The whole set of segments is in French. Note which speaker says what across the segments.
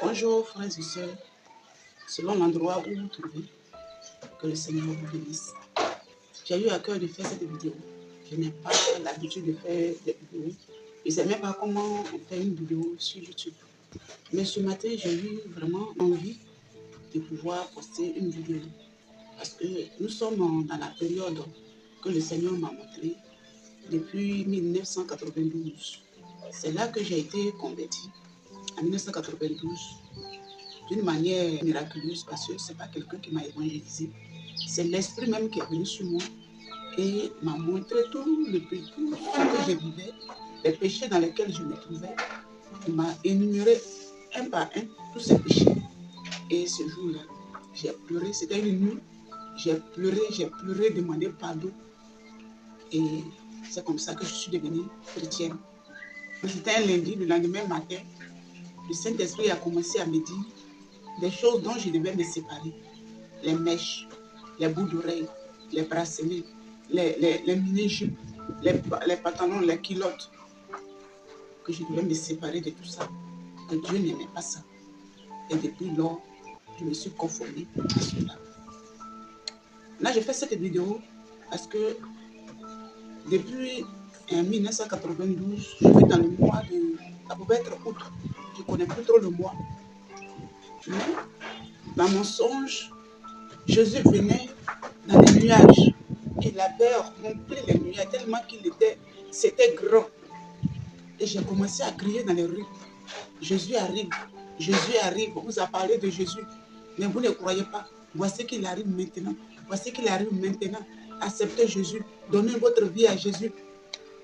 Speaker 1: Bonjour frères et sœurs, selon l'endroit où vous vous trouvez, que le Seigneur vous bénisse. J'ai eu à cœur de faire cette vidéo. Je n'ai pas l'habitude de faire des vidéos. Je ne sais même pas comment on fait une vidéo sur YouTube. Mais ce matin, j'ai eu vraiment envie de pouvoir poster une vidéo. Parce que nous sommes dans la période que le Seigneur m'a montré depuis 1992. C'est là que j'ai été convertie, en 1992. D'une manière miraculeuse, parce que ce n'est pas quelqu'un qui m'a évangélisé. C'est l'Esprit même qui est venu sur moi et m'a montré tout ce que je vivais, les péchés dans lesquels je me trouvais. Il m'a énuméré un par un tous ces péchés. Et ce jour-là, j'ai pleuré. C'était une nuit. J'ai pleuré, demandé pardon. Et c'est comme ça que je suis devenue chrétienne. C'était un lundi, le lendemain matin, le Saint-Esprit a commencé à me dire des choses dont je devais me séparer. Les mèches, les bouts d'oreilles, les bracelets, les mini-jupes, les pantalons, les culottes. Que je devais me séparer de tout ça. Que Dieu n'aimait pas ça. Et depuis lors, je me suis conformée à cela. Là, je fais cette vidéo parce que depuis 1992, je suis dans le mois de... Ça pouvait être août. Je ne connais plus trop le mois. Mais dans mon songe, Jésus venait dans les nuages. Il avait rempli les nuages tellement c'était grand. Et j'ai commencé à crier dans les rues. Jésus arrive, Jésus arrive. On vous a parlé de Jésus, mais vous ne croyez pas. Voici qu'il arrive maintenant. Voici qu'il arrive maintenant. Acceptez Jésus. Donnez votre vie à Jésus.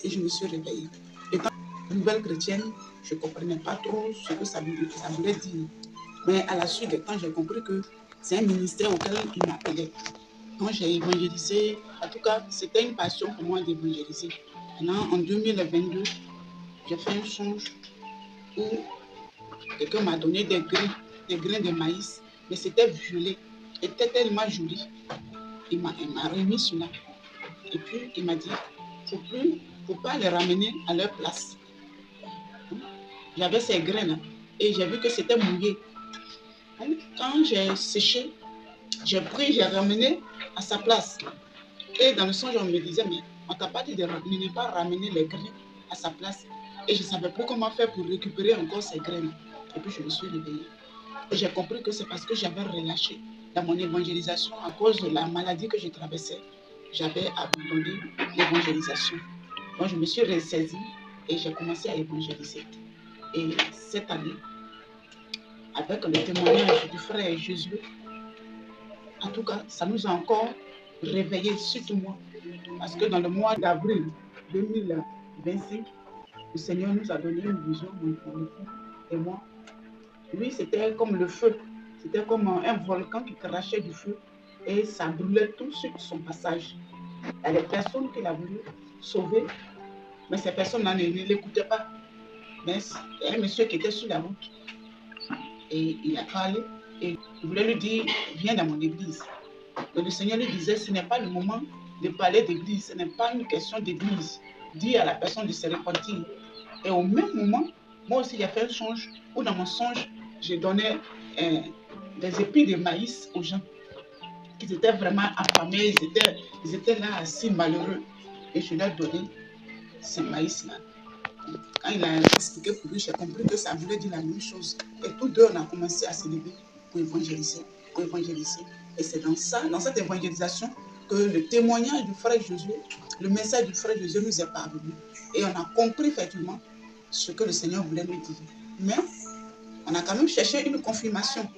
Speaker 1: Et je me suis réveillée. Étant une nouvelle chrétienne, je ne comprenais pas trop ce que ça voulait dire. Mais à la suite des temps, j'ai compris que c'est un ministère auquel il m'appelait. Quand j'ai évangélisé, en tout cas, c'était une passion pour moi d'évangéliser. Maintenant, en 2022, j'ai fait un songe où quelqu'un m'a donné des grains de maïs, mais c'était violet. C'était tellement joli. Il m'a remis cela. Et puis, il m'a dit, il ne faut pas les ramener à leur place. J'avais ces grains-là et j'ai vu que c'était mouillé. Quand j'ai séché, j'ai pris, j'ai ramené à sa place. Et dans le songe, on me disait, mais on t'a pas dit de ne pas ramener les grains à sa place. Et je ne savais plus comment faire pour récupérer encore ces grains. Et puis je me suis réveillée. Et j'ai compris que c'est parce que j'avais relâché dans mon évangélisation à cause de la maladie que je traversais. J'avais abandonné l'évangélisation. Donc je me suis ressaisie et j'ai commencé à évangéliser. Et cette année, avec le témoignage du frère Jésus, en tout cas, ça nous a encore réveillés, surtout moi. Parce que dans le mois d'avril 2025, le Seigneur nous a donné une vision, mon époux et moi. Lui, c'était comme le feu. C'était comme un volcan qui crachait du feu et ça brûlait tout sur son passage. Il y a des personnes qu'il a voulu sauver, mais ces personnes-là ne l'écoutaient pas. Mais il y a un monsieur qui était sur la route et il a parlé et il voulait lui dire, viens dans mon église. Et le Seigneur lui disait, ce n'est pas le moment de parler d'église, ce n'est pas une question d'église. Dis à la personne de se repentir. Et au même moment, moi aussi, j'ai fait un songe où dans mon songe, j'ai donné des épis de maïs aux gens qui étaient vraiment affamés, ils étaient là assis malheureux. Et je leur ai donné ce maïs-là. Quand il a expliqué pour lui, j'ai compris que ça voulait dire la même chose. Et tous deux, on a commencé à se lever pour évangéliser, pour évangéliser. Et c'est dans cette évangélisation, que le témoignage du frère Jésus, le message du frère Jésus nous est parvenu. Et on a compris effectivement ce que le Seigneur voulait nous dire. Mais on a quand même cherché une confirmation.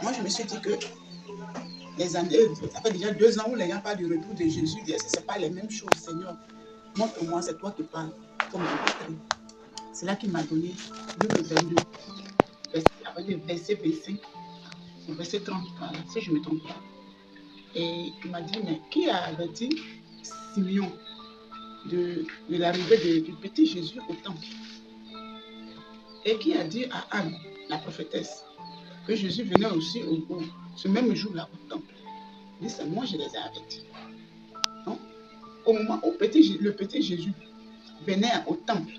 Speaker 1: Moi, je me suis dit que les années, ça fait déjà 2 ans où les gens parlent du retour de Jésus. Est-ce que ce n'est pas les mêmes choses, Seigneur? Montre-moi, c'est toi qui parles. C'est là qu'il m'a donné Luc 22, avec le verset 25, le verset 30, si je ne me trompe pas. Et il m'a dit, mais qui a averti Simeon de l'arrivée du petit Jésus au temple? Et qui a dit à Anne, la prophétesse, que Jésus venait aussi ce même jour-là au temple? Il dit, c'est moi, je les ai avertis. Donc, au moment où le petit Jésus venait au temple,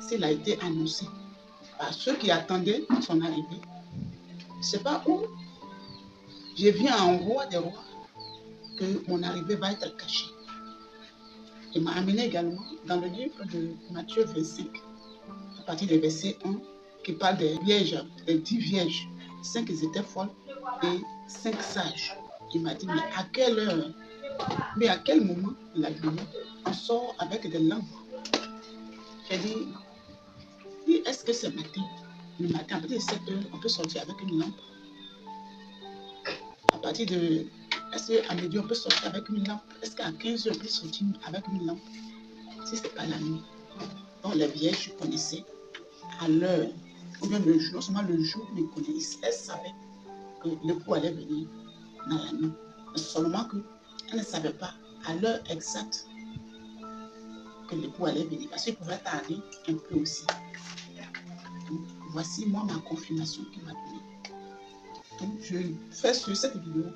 Speaker 1: s'il a été annoncé, à ceux qui attendaient son arrivée. Je ne sais pas où. J'ai vu en roi des rois que mon arrivée va être cachée. Il m'a amené également dans le livre de Matthieu 25, à partir du verset 1, qui parle des vierges, des 10 vierges. 5 étaient folles et 5 sages. Il m'a dit, mais à quelle heure, mais à quel moment la nuit, on sort avec des lampes? J'ai dit, est-ce que ce matin, le matin, à partir de 7 heures, on peut sortir avec une lampe? À partir de, est-ce qu'à midi, on peut sortir avec une lampe? Est-ce qu'à 15 heures, on peut sortir avec une lampe? Si ce n'est pas la nuit. Donc les vierges connaissaient à l'heure, ou bien le jour, non seulement le jour, mais elles savaient que l'époux allait venir dans la nuit. Mais seulement qu'elles ne savaient pas à l'heure exacte que l'époux allait venir, parce qu'il pouvait tarder un peu aussi. Donc, voici moi ma confirmation qu'il m'a donnée. Donc, je fais sur cette vidéo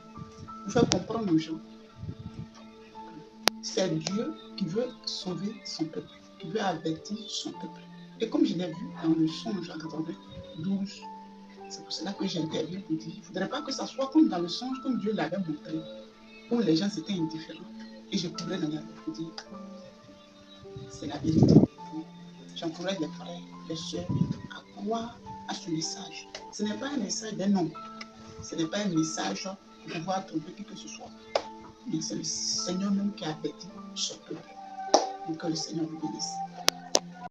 Speaker 1: pour faire comprendre aux gens que c'est Dieu qui veut sauver son peuple, qui veut avertir son peuple. Et comme je l'ai vu dans le songe en 92, c'est pour cela que j'interviens pour dire, il ne faudrait pas que ça soit comme dans le songe, comme Dieu l'avait montré, où les gens étaient indifférents. Et je courais dans la rue pour dire, c'est la vérité. J'encourage les frères, les soeurs à croire à ce message. Ce n'est pas un message d'un homme. Ce n'est pas un message pour pouvoir trouver qui que ce soit. Mais c'est le Seigneur même qui a averti son peuple. Donc que le Seigneur vous bénisse.